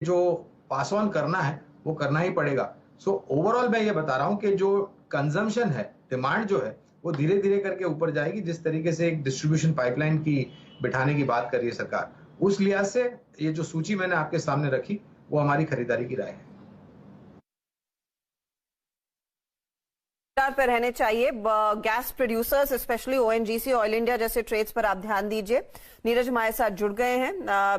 जो pass on करना है वो करना ही पड़ेगा। सो ओवरऑल मैं ये बता रहा हूं कि जो कंजम्पशन है, डिमांड जो है वो धीरे धीरे करके ऊपर जाएगी, जिस तरीके से एक डिस्ट्रीब्यूशन पाइपलाइन की बिठाने की बात कर रही है सरकार। उस लिहाज से ये जो सूची मैंने आपके सामने रखी वो हमारी खरीदारी की राय है। पे रहने चाहिए gas producers, specially ONGC, oil India जैसे ट्रेड्स पर आप ध्यान दीजिए। नीरज हमारे साथ जुड़ गए हैं।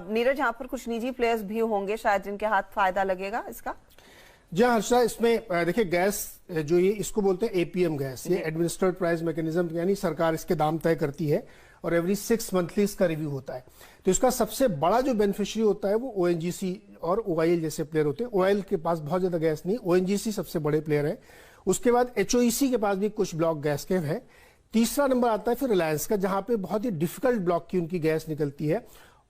नीरज, यहाँ पर कुछ निजी प्लेयर्स भी होंगे शायद जिनके हाथ फायदा लगेगा इसका। जी हर्षा, इसमें देखिए गैस जो ये इसको बोलते हैं एपीएम गैस, ये एडमिनिस्ट्रेड प्राइस मैकेनिज्म, यानी सरकार इसके दाम तय करती है और एवरी 6 मंथली इसका रिव्यू होता है। तो इसका सबसे बड़ा जो बेनिफिशियरी होता है वो ओएनजीसी और ओआईएल जैसे प्लेयर होते हैं। ओआईएल के पास बहुत ज्यादा गैस नहीं, ओएनजीसी सबसे बड़े प्लेयर है। उसके बाद एचओईसी के पास भी कुछ ब्लॉक गैस के हैं। तीसरा नंबर आता है फिर रिलायंस का, जहां पे बहुत ही डिफिकल्ट ब्लॉक की उनकी गैस निकलती है।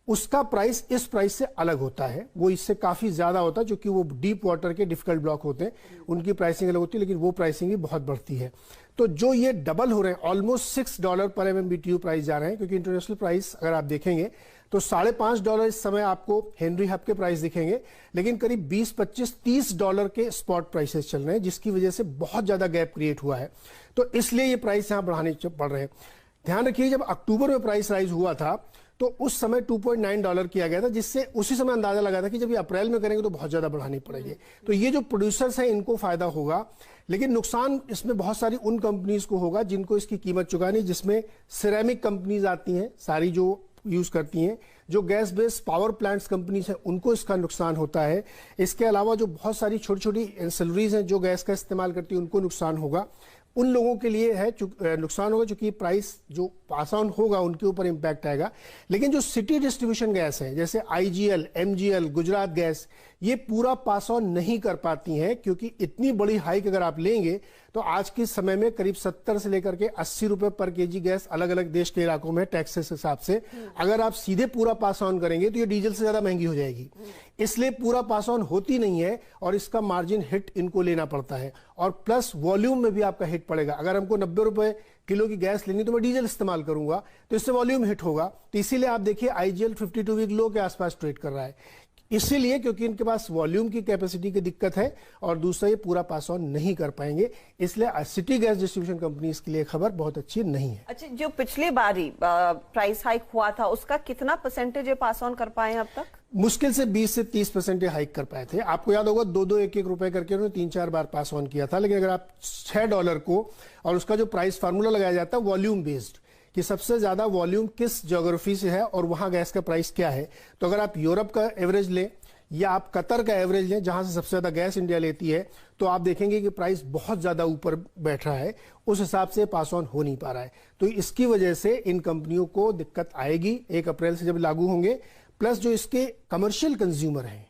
उसका प्राइस इस प्राइस से अलग होता है, वो इससे काफी ज्यादा होता है, क्योंकि वो डीप वाटर के डिफिकल्ट ब्लॉक होते हैं, उनकी प्राइसिंग अलग होती है, लेकिन वो प्राइसिंग भी बहुत बढ़ती है। तो जो ये डबल हो रहे हैं, ऑलमोस्ट $6 पर MMBTU प्राइस जा रहे हैं, क्योंकि इंटरनेशनल प्राइस अगर आप देखेंगे तो $5.5 इस समय आपको हेनरी हब के प्राइस दिखेंगे, लेकिन करीब 20, 25, $30 के स्पॉट प्राइसेस चल रहे हैं, जिसकी वजह से बहुत ज्यादा गैप क्रिएट हुआ है। तो इसलिए ये प्राइस यहां बढ़ाने पड़ रहे हैं। ध्यान रखिए, जब अक्टूबर में प्राइस राइज हुआ था तो उस समय $2.9 किया गया था, जिससे उसी समय अंदाजा लगा था कि जब ये अप्रैल में करेंगे तो बहुत ज्यादा बढ़ानी पड़ेगी। तो ये जो प्रोड्यूसर्स हैं इनको फायदा होगा, लेकिन नुकसान इसमें बहुत सारी उन कंपनीज को होगा जिनको इसकी कीमत चुकानी, जिसमें सिरेमिक कंपनीज आती हैं सारी जो यूज करती हैं, जो gas based power plants companies हैं उनको इसका नुकसान होता है। इसके अलावा जो बहुत सारी छोटी छोटी एंसिलरीज हैं जो गैस का इस्तेमाल करती हैं उनको नुकसान होगा। उन लोगों के लिए है नुकसान होगा, चूंकि प्राइस जो पास ऑन होगा उनके ऊपर इंपैक्ट आएगा। लेकिन जो सिटी डिस्ट्रीब्यूशन गैस है, जैसे आईजीएल, एमजीएल, गुजरात गैस, ये पूरा पास ऑन नहीं कर पाती हैं, क्योंकि इतनी बड़ी हाइक अगर आप लेंगे तो आज के समय में करीब 70 से लेकर के 80 रुपए पर केजी गैस अलग अलग देश के इलाकों में टैक्सेस के हिसाब से, अगर आप सीधे पूरा पास ऑन करेंगे तो ये डीजल से ज्यादा महंगी हो जाएगी। इसलिए पूरा पास ऑन होती नहीं है और इसका मार्जिन हिट इनको लेना पड़ता है, और प्लस वॉल्यूम में भी आपका हिट पड़ेगा। अगर हमको 90 रुपए किलो की गैस लेनी तो मैं डीजल इस्तेमाल करूंगा, तो इससे वॉल्यूम हिट होगा। तो इसीलिए आप देखिए आईजीएल 52 वीक लो के आसपास ट्रेड कर रहा है, इसीलिए क्योंकि इनके पास वॉल्यूम की कैपेसिटी की दिक्कत है, और दूसरा ये पूरा पास ऑन नहीं कर पाएंगे। इसलिए सिटी गैस डिस्ट्रीब्यूशन कंपनीज के लिए खबर बहुत अच्छी नहीं है। अच्छा, जो पिछली बारी प्राइस हाइक हुआ था उसका कितना परसेंटेज पास ऑन कर पाए अब तक? मुश्किल से 20 से 30% हाइक कर पाए थे। आपको याद होगा 2-2, 1-1 रुपए करके उन्होंने 3-4 बार पास ऑन किया था। लेकिन अगर आप $6 को, और उसका जो प्राइस फार्मूला लगाया जाता है वॉल्यूम बेस्ड, कि सबसे ज्यादा वॉल्यूम किस ज्योग्राफी से है और वहां गैस का प्राइस क्या है, तो अगर आप यूरोप का एवरेज लें या आप कतर का एवरेज लें, जहां से सबसे ज्यादा गैस इंडिया लेती है, तो आप देखेंगे कि प्राइस बहुत ज्यादा ऊपर बैठ रहा है, उस हिसाब से पास ऑन हो नहीं पा रहा है। तो इसकी वजह से इन कंपनियों को दिक्कत आएगी 1 अप्रैल से जब लागू होंगे। प्लस जो इसके कमर्शियल कंज्यूमर हैं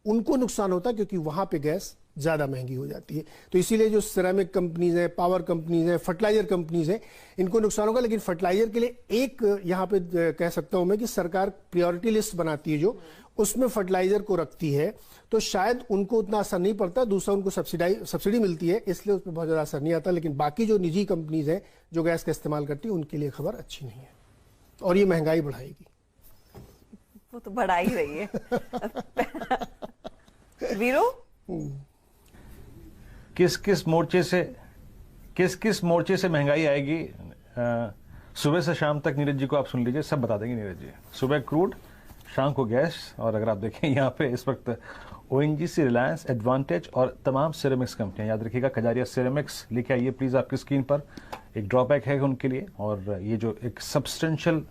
उनको नुकसान होता है, क्योंकि वहां पे गैस ज्यादा महंगी हो जाती है। तो इसीलिए जो सिरेमिक कंपनीज हैं, पावर कंपनीज हैं, फर्टिलाइजर कंपनीज हैं, इनको नुकसान होगा। लेकिन फर्टिलाइजर के लिए एक यहाँ पे कह सकता हूं मैं कि सरकार प्रायोरिटी लिस्ट बनाती है, जो उसमें फर्टिलाइजर को रखती है, तो शायद उनको उतना असर नहीं पड़ता। दूसरा, उनको सब्सिडी मिलती है, इसलिए उसमें बहुत ज्यादा असर नहीं आता। लेकिन बाकी जो निजी कंपनीज हैं जो गैस का इस्तेमाल करती है, उनके लिए खबर अच्छी नहीं है, और ये महंगाई बढ़ाएगी। वो तो बढ़ा ही रही है। वीरो, किस किस मोर्चे से महंगाई आएगी, सुबह से शाम तक नीरज जी को आप सुन लीजिए, सब बता देंगे नीरज जी। सुबह क्रूड, शाम को गैस, और अगर आप देखें यहाँ पे इस वक्त ओएनजीसी, रिलायंस, एडवांटेज और तमाम सिरेमिक्स कंपनियां, याद रखिएगा कजारिया सिरेमिक्स लेके आइए प्लीज आपकी स्क्रीन पर, एक ड्रॉबैक है उनके लिए, और ये जो एक सब्सटेंशियल